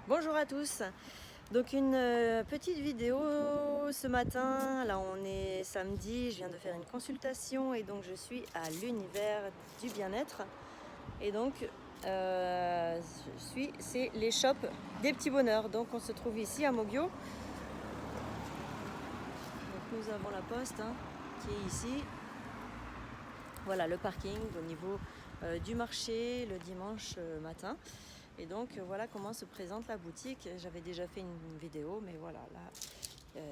Bonjour à tous. Donc une petite vidéo ce matin. Là on est samedi, je viens de faire une consultation et donc je suis à l'univers du bien-être. Et donc c'est les shops des petits bonheurs. Donc on se trouve ici à Mogyo. Donc nous avons la poste qui est ici. Voilà le parking au niveau du marché le dimanche matin. Et donc voilà comment se présente la boutique. J'avais déjà fait une vidéo, mais voilà, là,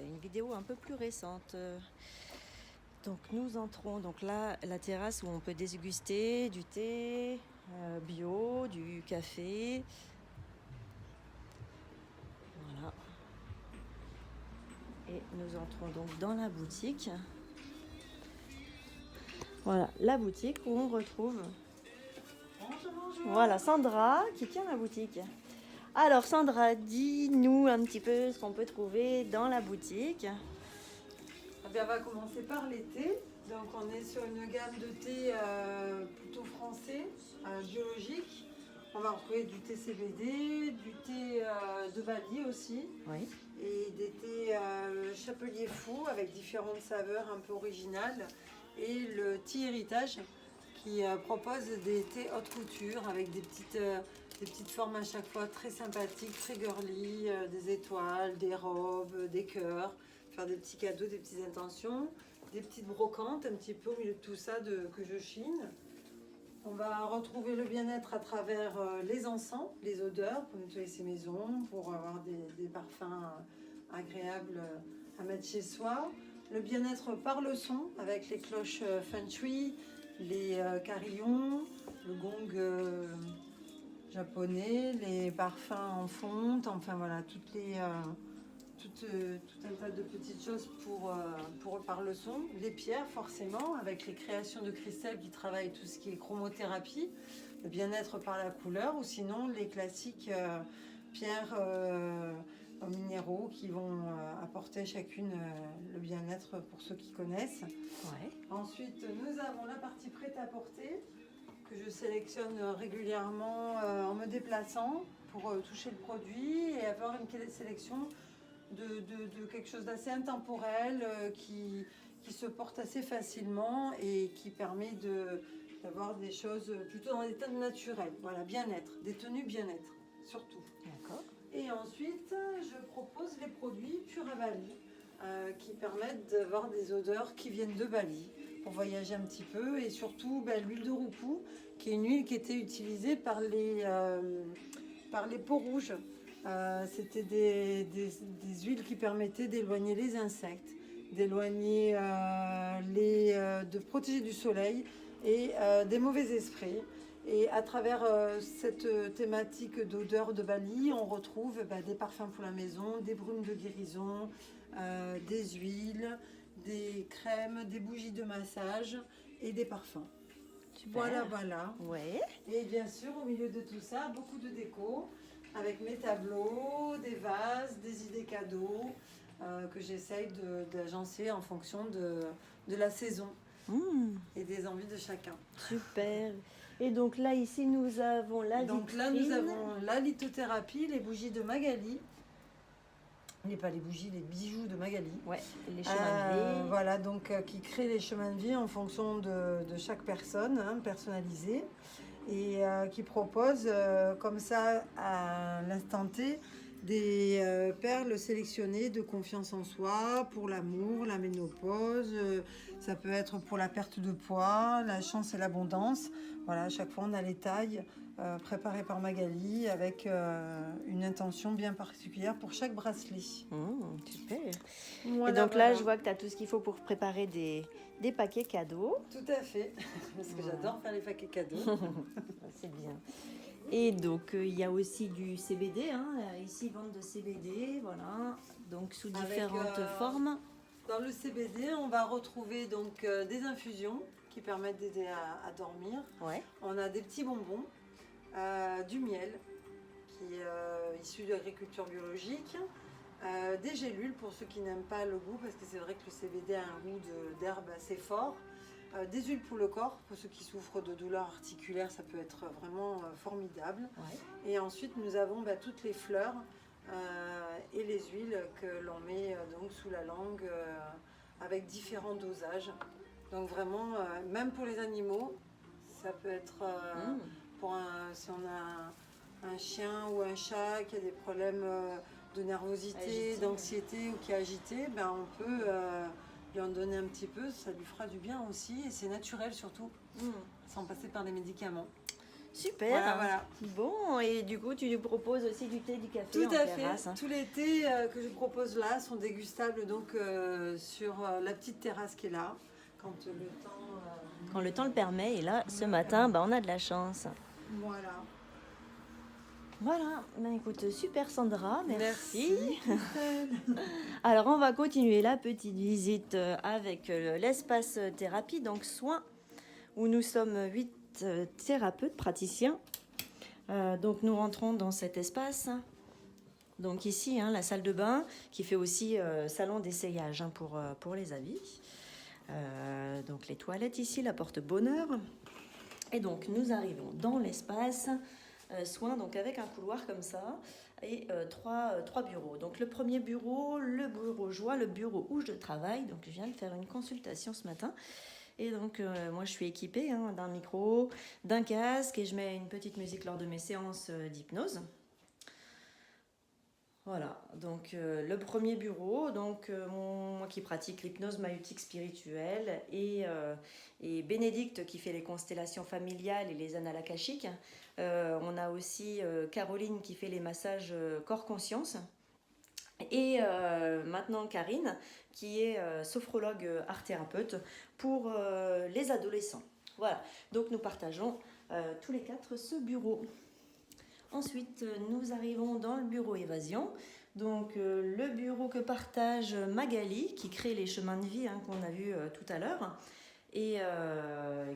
une vidéo un peu plus récente. Donc nous entrons, donc là, la terrasse où on peut déguster du thé bio, du café. Voilà. Et nous entrons donc dans la boutique. Voilà, la boutique où on retrouve... Voilà, Sandra qui tient la boutique. Alors Sandra, dis-nous un petit peu ce qu'on peut trouver dans la boutique. Eh bien, on va commencer par les thés. Donc on est sur une gamme de thé plutôt français, biologique. On va retrouver du thé CBD, du thé de Bali aussi. Oui. Et des thés chapelier fou avec différentes saveurs un peu originales. Et le thé héritage qui propose des thés haute couture avec des petites formes à chaque fois très sympathiques, très girly, des étoiles, des robes, des cœurs, faire des petits cadeaux, des petites intentions, des petites brocantes un petit peu au milieu de tout ça que je chine. On va retrouver le bien-être à travers les encens, les odeurs pour nettoyer ses maisons, pour avoir des parfums agréables à mettre chez soi. Le bien-être par le son avec les cloches feng shui, les carillons, le gong japonais, les parfums en fonte, enfin voilà, tout un tas de petites choses par le son. Les pierres forcément, avec les créations de Christelle qui travaillent tout ce qui est chromothérapie, le bien-être par la couleur, ou sinon les classiques pierres minéraux qui vont apporter chacune le bien-être pour ceux qui connaissent. Ouais. Ensuite, nous avons la partie prête à porter que je sélectionne régulièrement en me déplaçant pour toucher le produit et avoir une sélection de quelque chose d'assez intemporel qui se porte assez facilement et qui permet d'avoir des choses plutôt dans l'état naturel. Voilà, bien-être, des tenues bien-être, surtout. D'accord. Et ensuite, je propose les produits purs à Bali qui permettent d'avoir des odeurs qui viennent de Bali pour voyager un petit peu. Et surtout, l'huile de roupou, qui est une huile qui était utilisée par les peaux rouges. C'était des huiles qui permettaient d'éloigner les insectes, d'éloigner de protéger du soleil et des mauvais esprits. Et à travers cette thématique d'odeur de Bali, on retrouve des parfums pour la maison, des brumes de guérison, des huiles, des crèmes, des bougies de massage et des parfums. Super. Voilà. Ouais. Et bien sûr, au milieu de tout ça, beaucoup de déco avec mes tableaux, des vases, des idées cadeaux que j'essaye d'agencer en fonction de la saison et des envies de chacun. Super. Et donc là, ici, nous avons la Donc vitrine. là, nous avons la lithothérapie, les bougies de Magali. Pas les bougies, les bijoux de Magali. Ouais, les chemins de vie. Voilà, donc qui crée les chemins de vie en fonction de chaque personne, personnalisé. Et qui propose comme ça à l'instant T des perles sélectionnées de confiance en soi pour l'amour, la ménopause, ça peut être pour la perte de poids, la chance et l'abondance. Voilà, à chaque fois on a les tailles préparées par Magali avec une intention bien particulière pour chaque bracelet. Super. Voilà, et donc là, voilà. je vois que tu as tout ce qu'il faut pour préparer des paquets cadeaux. Tout à fait, parce que j'adore faire les paquets cadeaux. C'est bien. Et donc, il y a aussi du CBD. Ici, vente de CBD, voilà. Donc, sous différentes formes. Dans le CBD, on va retrouver donc des infusions qui permettent d'aider à dormir. Ouais. On a des petits bonbons, du miel qui est issu de l'agriculture biologique, des gélules pour ceux qui n'aiment pas le goût, parce que c'est vrai que le CBD a un goût d'herbe assez fort. des huiles pour le corps. Pour ceux qui souffrent de douleurs articulaires, ça peut être vraiment formidable. Ouais. Et ensuite, nous avons toutes les fleurs et les huiles que l'on met donc sous la langue avec différents dosages. Donc vraiment, même pour les animaux, ça peut être si on a un chien ou un chat qui a des problèmes de nervosité, d'anxiété ou qui est agité, on peut lui en donner un petit peu, ça lui fera du bien aussi et c'est naturel surtout, sans passer par des médicaments. Super. Voilà. Bon, et du coup, tu nous proposes aussi du thé, du café Tout en à terrasse, fait. hein. Tous les thés que je propose là sont dégustables donc sur la petite terrasse qui est là, quand le temps le permet. Et là, ce matin, on a de la chance. Voilà. Voilà, écoute, super Sandra, merci. Merci. Alors, on va continuer la petite visite avec l'espace thérapie, donc soins, où nous sommes 8 thérapeutes, praticiens. Donc, nous rentrons dans cet espace. Donc ici, la salle de bain, qui fait aussi salon d'essayage pour les avis. Donc les toilettes ici, la porte bonheur. Et donc, nous arrivons dans l'espace soins, donc avec un couloir comme ça, et trois bureaux. Donc le premier bureau, le bureau joie, le bureau où je travaille. Donc je viens de faire une consultation ce matin. Et donc moi je suis équipée d'un micro, d'un casque, et je mets une petite musique lors de mes séances d'hypnose. Voilà, donc le premier bureau, donc moi qui pratique l'hypnose maïeutique spirituelle et Bénédicte qui fait les constellations familiales et les annales akashiques. On a aussi Caroline qui fait les massages corps-conscience. Et maintenant Karine qui est sophrologue art-thérapeute pour les adolescents. Voilà, donc nous partageons tous les 4 ce bureau. Ensuite, nous arrivons dans le bureau évasion. Donc, le bureau que partage Magali, qui crée les chemins de vie qu'on a vu tout à l'heure, et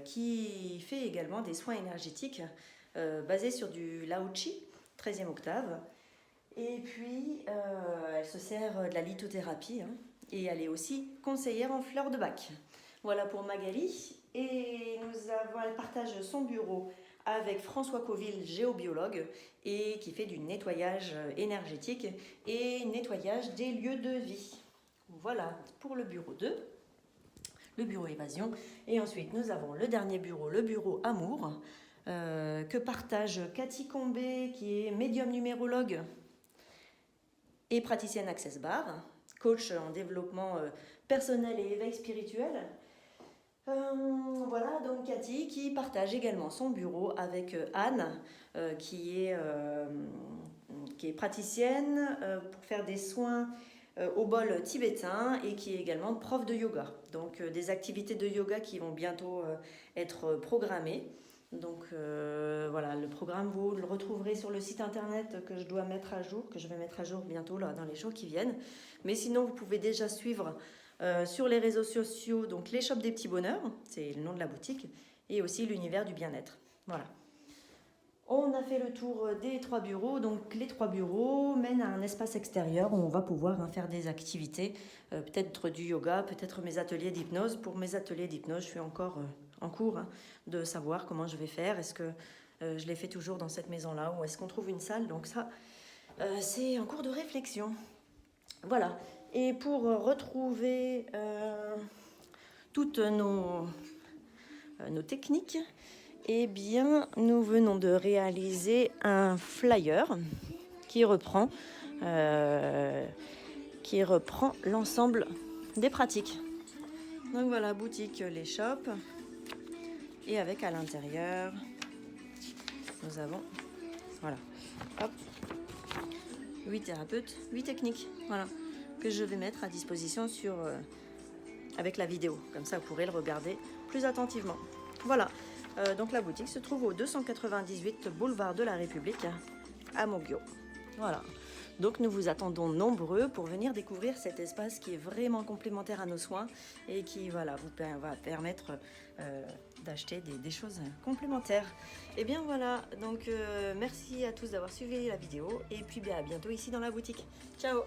qui fait également des soins énergétiques basés sur du Lao Chi, 13e octave. Et puis, elle se sert de la lithothérapie, et elle est aussi conseillère en fleurs de bac. Voilà pour Magali. Et elle partage son bureau avec François Coville, géobiologue, et qui fait du nettoyage énergétique et nettoyage des lieux de vie. Voilà pour le bureau 2, le bureau évasion. Et ensuite, nous avons le dernier bureau, le bureau amour, que partage Cathy Combé, qui est médium numérologue et praticienne Access Bar, coach en développement personnel et éveil spirituel. Voilà, donc Cathy qui partage également son bureau avec Anne, qui est praticienne pour faire des soins au bol tibétain et qui est également prof de yoga. Donc des activités de yoga qui vont bientôt être programmées. Donc voilà, le programme vous le retrouverez sur le site internet que je dois mettre à jour, que je vais mettre à jour bientôt là, dans les jours qui viennent. Mais sinon, vous pouvez déjà suivre sur les réseaux sociaux, donc les shops des petits bonheurs, c'est le nom de la boutique, et aussi l'univers du bien-être. Voilà. On a fait le tour des 3 bureaux, donc les 3 bureaux mènent à un espace extérieur où on va pouvoir faire des activités, peut-être du yoga, peut-être mes ateliers d'hypnose. Pour mes ateliers d'hypnose, je suis encore en cours de savoir comment je vais faire. Est-ce que je les fais toujours dans cette maison-là ou est-ce qu'on trouve une salle? Donc ça, c'est en cours de réflexion. Voilà. Et pour retrouver toutes nos techniques, eh bien, nous venons de réaliser un flyer qui reprend l'ensemble des pratiques. Donc voilà, boutique Les Shops. Et avec à l'intérieur, nous avons, voilà, hop, 8 thérapeutes, 8 techniques, voilà, que je vais mettre à disposition avec la vidéo. Comme ça, vous pourrez le regarder plus attentivement. Voilà, donc la boutique se trouve au 298 boulevard de la République à Moguio. Voilà, donc nous vous attendons nombreux pour venir découvrir cet espace qui est vraiment complémentaire à nos soins et qui va permettre d'acheter des choses complémentaires. Et bien voilà, donc merci à tous d'avoir suivi la vidéo et puis à bientôt ici dans la boutique. Ciao!